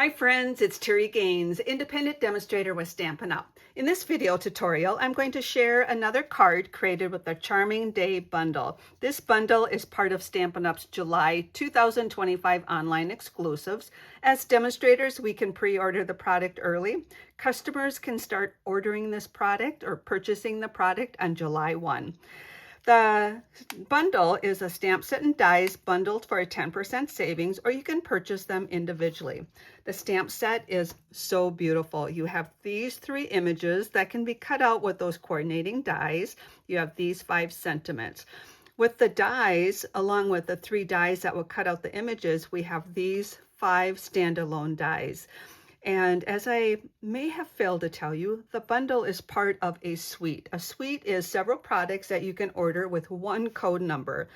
Hi friends, it's Terri Gaines, independent demonstrator with Stampin' Up. In this video tutorial, I'm going to share another card created with the Charming Day bundle. This bundle is part of Stampin' Up's July 2025 online exclusives. As demonstrators, we can pre-order the product early. Customers can start ordering this product or purchasing the product on July 1. The bundle is a stamp set and dies bundled for a 10% savings, or you can purchase them individually. The stamp set is so beautiful. You have these 3 images that can be cut out with those coordinating dies. You have these 5 sentiments. With the dies, along with the 3 dies that will cut out the images, we have these 5 standalone dies. And as I may have failed to tell you, the bundle is part of a suite. A suite is several products that you can order with one code number.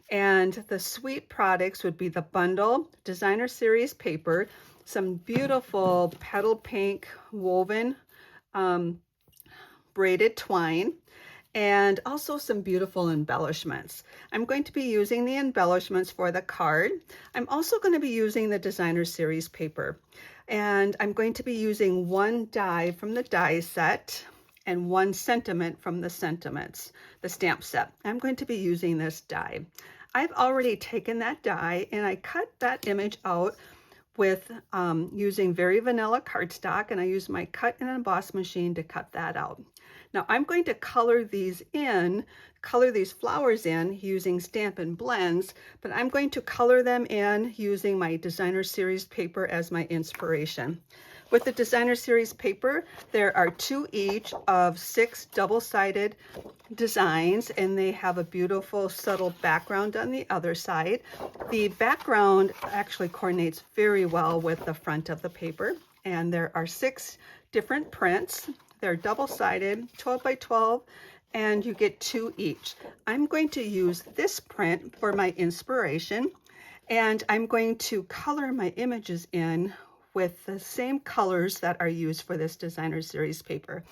And the suite products would be the bundle, designer series paper, some beautiful petal pink woven braided twine, and also some beautiful embellishments. I'm going to be using the embellishments for the card. I'm also going to be using the designer series paper. And I'm going to be using 1 die from the die set and 1 sentiment from the sentiments, the stamp set. I'm going to be using this die. I've already taken that die and I cut that image out with using very vanilla cardstock, and I use my cut and emboss machine to cut that out. Now I'm going to color these flowers in using Stampin' Blends, but I'm going to color them in using my designer series paper as my inspiration. With the designer series paper, there are 2 each of 6 double-sided designs, and they have a beautiful subtle background on the other side. The background actually coordinates very well with the front of the paper, and there are 6 different prints. They're double-sided, 12 by 12, and you get 2 each. I'm going to use this print for my inspiration, and I'm going to color my images in with the same colors that are used for this designer series paper.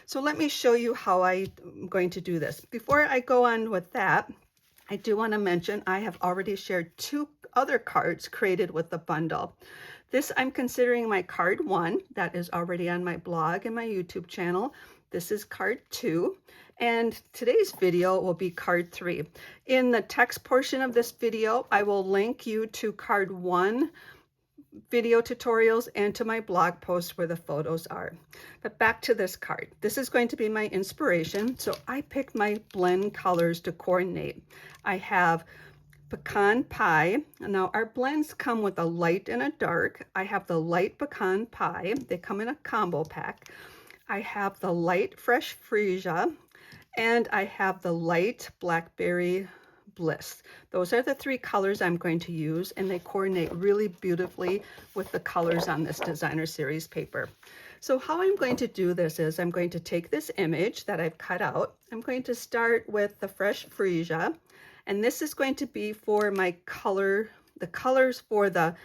So let me show you how I'm going to do this. Before I go on with that, I do want to mention I have already shared 2 other cards created with the bundle. This I'm considering my card 1 that is already on my blog and my YouTube channel. This is card 2, and today's video will be card 3. In the text portion of this video, I will link you to card 1 video tutorials and to my blog post where the photos are. But back to this card. This is going to be my inspiration, so I picked my blend colors to coordinate. I have pecan pie. Now our blends come with a light and a dark. I have the light pecan pie. They come in a combo pack. I have the light fresh freesia, and I have the light blackberry bliss. Those are the 3 colors I'm going to use, and they coordinate really beautifully with the colors on this designer series paper. So how I'm going to do this is I'm going to take this image that I've cut out. I'm going to start with the fresh freesia, and this is going to be for my color, the colors for the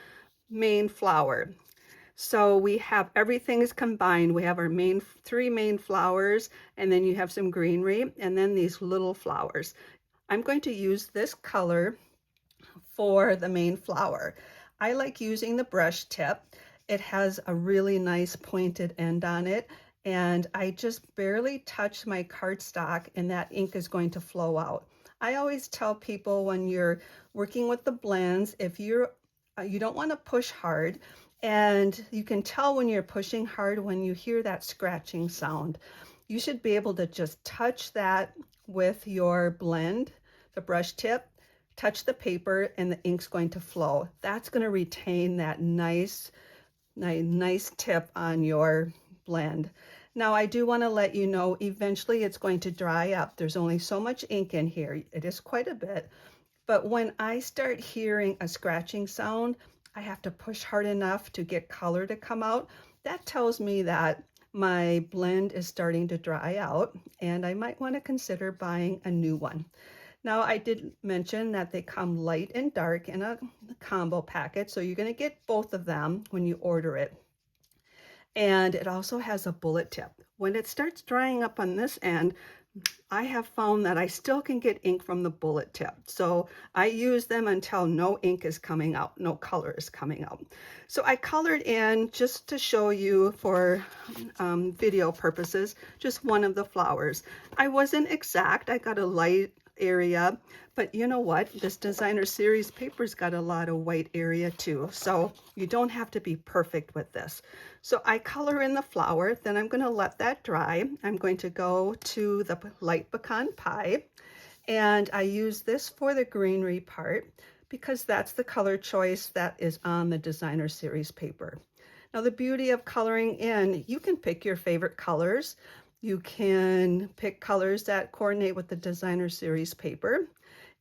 main flower. So we have everything is combined. We have our 3 main flowers, and then you have some greenery, and then these little flowers. I'm going to use this color for the main flower. I like using the brush tip. It has a really nice pointed end on it, and I just barely touch my cardstock and that ink is going to flow out. I always tell people when you're working with the blends, if you don't want to push hard, and you can tell when you're pushing hard when you hear that scratching sound. You should be able to just touch that with your blend, the brush tip, touch the paper, and the ink's going to flow. That's going to retain that nice tip on your blend. Now I do want to let you know eventually it's going to dry up. There's only so much ink in here. It is quite a bit. But when I start hearing a scratching sound, I have to push hard enough to get color to come out. That tells me that my blend is starting to dry out, and I might want to consider buying a new one. Now I did mention that they come light and dark in a combo packet, so you're going to get both of them when you order it. And it also has a bullet tip. When it starts drying up on this end, I have found that I still can get ink from the bullet tip. So I use them until no ink is coming out, no color is coming out. So I colored in, just to show you for video purposes, just one of the flowers. I wasn't exact, I got a light area, but you know what? This designer series paper's got a lot of white area too. So you don't have to be perfect with this. So I color in the flower, then I'm going to let that dry. I'm going to go to the light pecan pie, and I use this for the greenery part because that's the color choice that is on the designer series paper. Now the beauty of coloring in, you can pick your favorite colors. You can pick colors that coordinate with the designer series paper,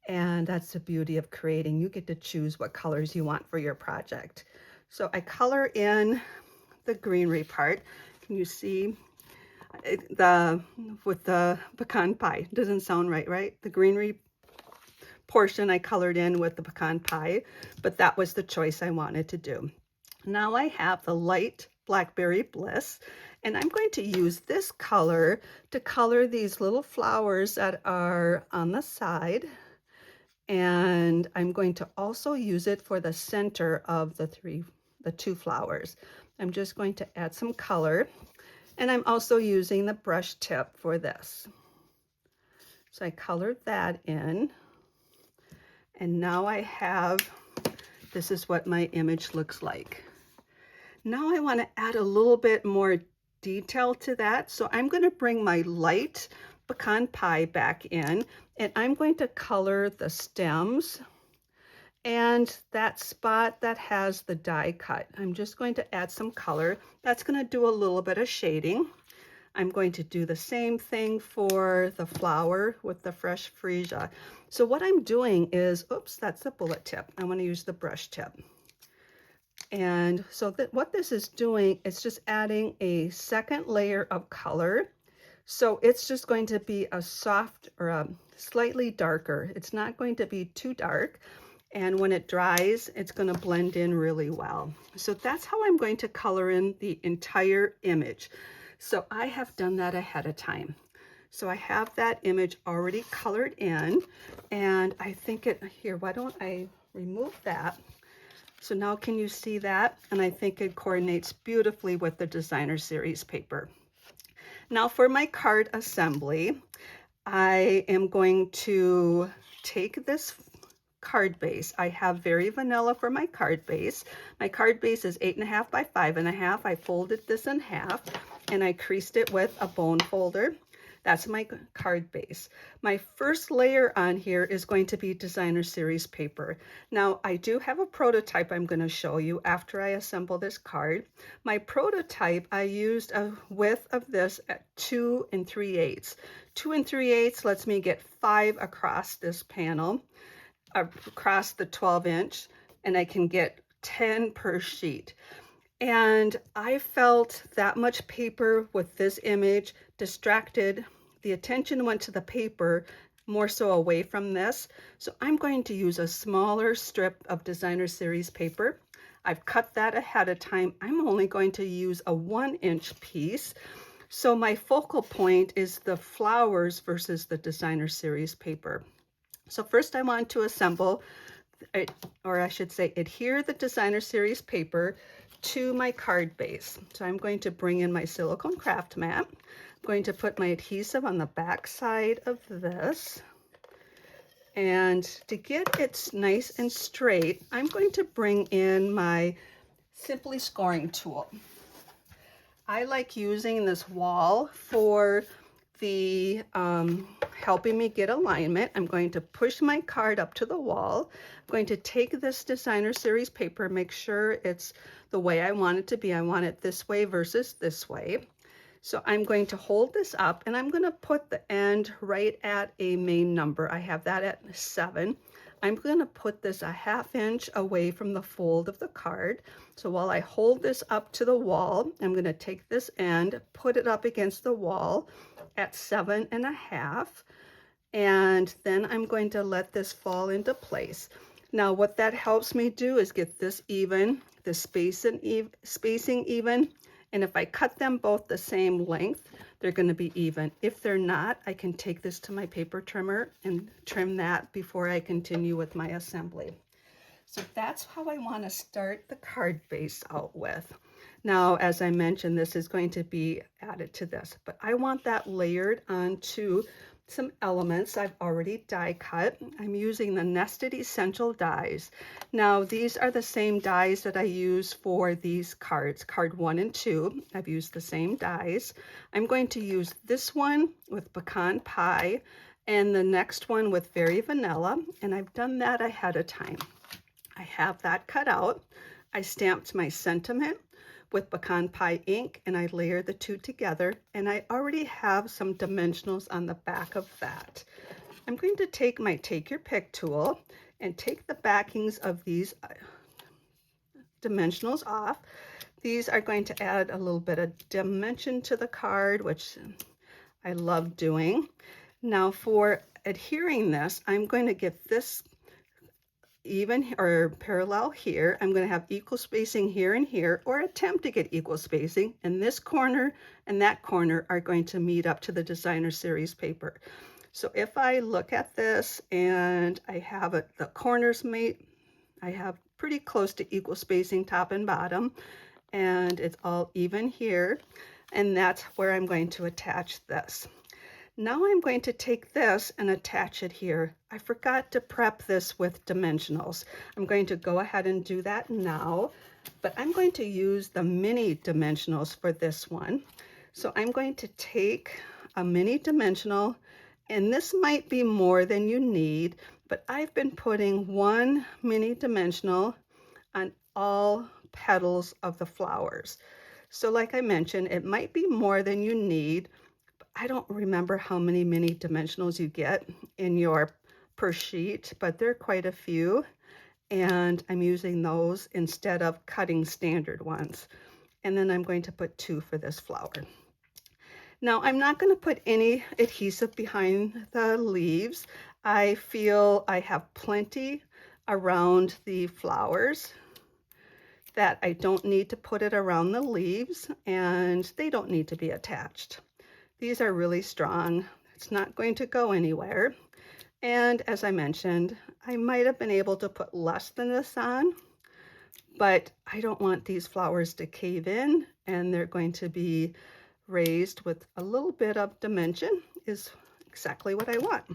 and that's the beauty of creating. You get to choose what colors you want for your project. So I color in the greenery part. Can you see with the pecan pie? Doesn't sound right, right? The greenery portion I colored in with the pecan pie, but that was the choice I wanted to do. Now I have the light Blackberry Bliss, and I'm going to use this color to color these little flowers that are on the side. And I'm going to also use it for the center of the two flowers. I'm just going to add some color, and I'm also using the brush tip for this. So I colored that in, and now I have, this is what my image looks like. Now I want to add a little bit more detail to that, so I'm going to bring my light pecan pie back in, and I'm going to color the stems and that spot that has the die cut. I'm just going to add some color. That's going to do a little bit of shading. I'm going to do the same thing for the flower with the fresh freesia. So what I'm doing is, oops, that's the bullet tip. I want to use the brush tip. And so what this is doing is just adding a second layer of color. So it's just going to be a soft or a slightly darker. It's not going to be too dark. And when it dries, it's going to blend in really well. So that's how I'm going to color in the entire image. So I have done that ahead of time. So I have that image already colored in, and I think here, why don't I remove that? So now can you see that? And I think it coordinates beautifully with the designer series paper. Now for my card assembly, I am going to take this card base. I have Very Vanilla for my card base. My card base is 8.5 by 5.5. I folded this in half and I creased it with a bone folder. That's my card base. My first layer on here is going to be designer series paper. Now I do have a prototype I'm going to show you after I assemble this card. My prototype, I used a width of this at 2 3/8. 2 3/8 lets me get 5 across this panel, across the 12-inch, and I can get 10 per sheet. And I felt that much paper with this image distracted. The attention went to the paper more so away from this. So I'm going to use a smaller strip of designer series paper. I've cut that ahead of time. I'm only going to use a 1-inch piece. So my focal point is the flowers versus the designer series paper. So first I want to assemble, or I should say adhere the designer series paper to my card base. So I'm going to bring in my silicone craft mat. I'm going to put my adhesive on the back side of this. And to get it nice and straight, I'm going to bring in my Simply Scoring tool. I like using this wall for the helping me get alignment. I'm going to push my card up to the wall. I'm going to take this designer series paper, make sure it's the way I want it to be. I want it this way versus this way. So I'm going to hold this up and I'm going to put the end right at a main number. I have that at 7. I'm going to put this a 1/2 inch away from the fold of the card. So while I hold this up to the wall, I'm going to take this end, put it up against the wall at 7.5, and then I'm going to let this fall into place. Now what that helps me do is get this even, the spacing even, and if I cut them both the same length, they're going to be even. If they're not, I can take this to my paper trimmer and trim that before I continue with my assembly. So that's how I want to start the card base out with. Now, as I mentioned, this is going to be added to this, but I want that layered onto some elements I've already die cut. I'm using the Nested Essential dies. Now, these are the same dies that I use for these cards, card 1 and 2. I've used the same dies. I'm going to use this one with pecan pie and the next one with Very Vanilla, and I've done that ahead of time. I have that cut out. I stamped my sentiment with pecan pie ink and I layered the two together, and I already have some dimensionals on the back of that. I'm going to take my Take Your Pick tool and take the backings of these dimensionals off. These are going to add a little bit of dimension to the card, which I love doing. Now for adhering this, I'm going to get this even or parallel here. I'm going to have equal spacing here and here, or attempt to get equal spacing, and this corner and that corner are going to meet up to the designer series paper. So if I look at this and I have it, the corners meet, I have pretty close to equal spacing top and bottom, and it's all even here, and that's where I'm going to attach this. Now I'm going to take this and attach it here. I forgot to prep this with dimensionals. I'm going to go ahead and do that now, but I'm going to use the mini dimensionals for this one. So I'm going to take a mini dimensional, and this might be more than you need, but I've been putting one mini dimensional on all petals of the flowers. So like I mentioned, it might be more than you need. I don't remember how many mini dimensionals you get in your per sheet, but there are quite a few, and I'm using those instead of cutting standard ones. And then I'm going to put 2 for this flower. Now I'm not going to put any adhesive behind the leaves. I feel I have plenty around the flowers that I don't need to put it around the leaves, and they don't need to be attached. These are really strong. It's not going to go anywhere. And as I mentioned, I might have been able to put less than this on, but I don't want these flowers to cave in, and they're going to be raised with a little bit of dimension is exactly what I want.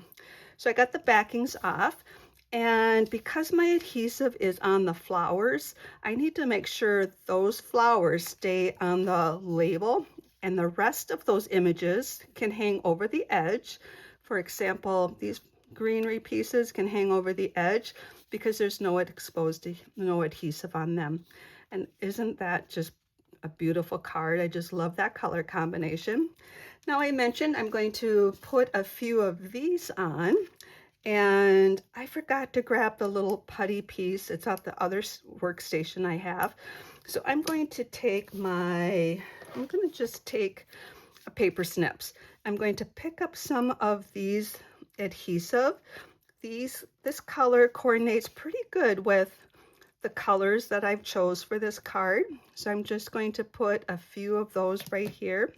So I got the backings off, and because my adhesive is on the flowers, I need to make sure those flowers stay on the label, and the rest of those images can hang over the edge. For example, these greenery pieces can hang over the edge because there's no adhesive on them. And isn't that just a beautiful card? I just love that color combination. Now I mentioned I'm going to put a few of these on, and I forgot to grab the little putty piece. It's at the other workstation I have. So I'm going to just take a paper snips. I'm going to pick up some of these adhesive. This color coordinates pretty good with the colors that I've chose for this card. So I'm just going to put a few of those right here,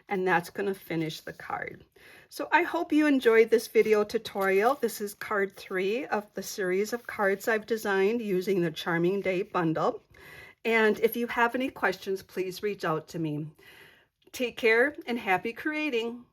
and that's going to finish the card. So I hope you enjoyed this video tutorial. This is card 3 of the series of cards I've designed using the Charming Day bundle. And if you have any questions, please reach out to me. Take care and happy creating.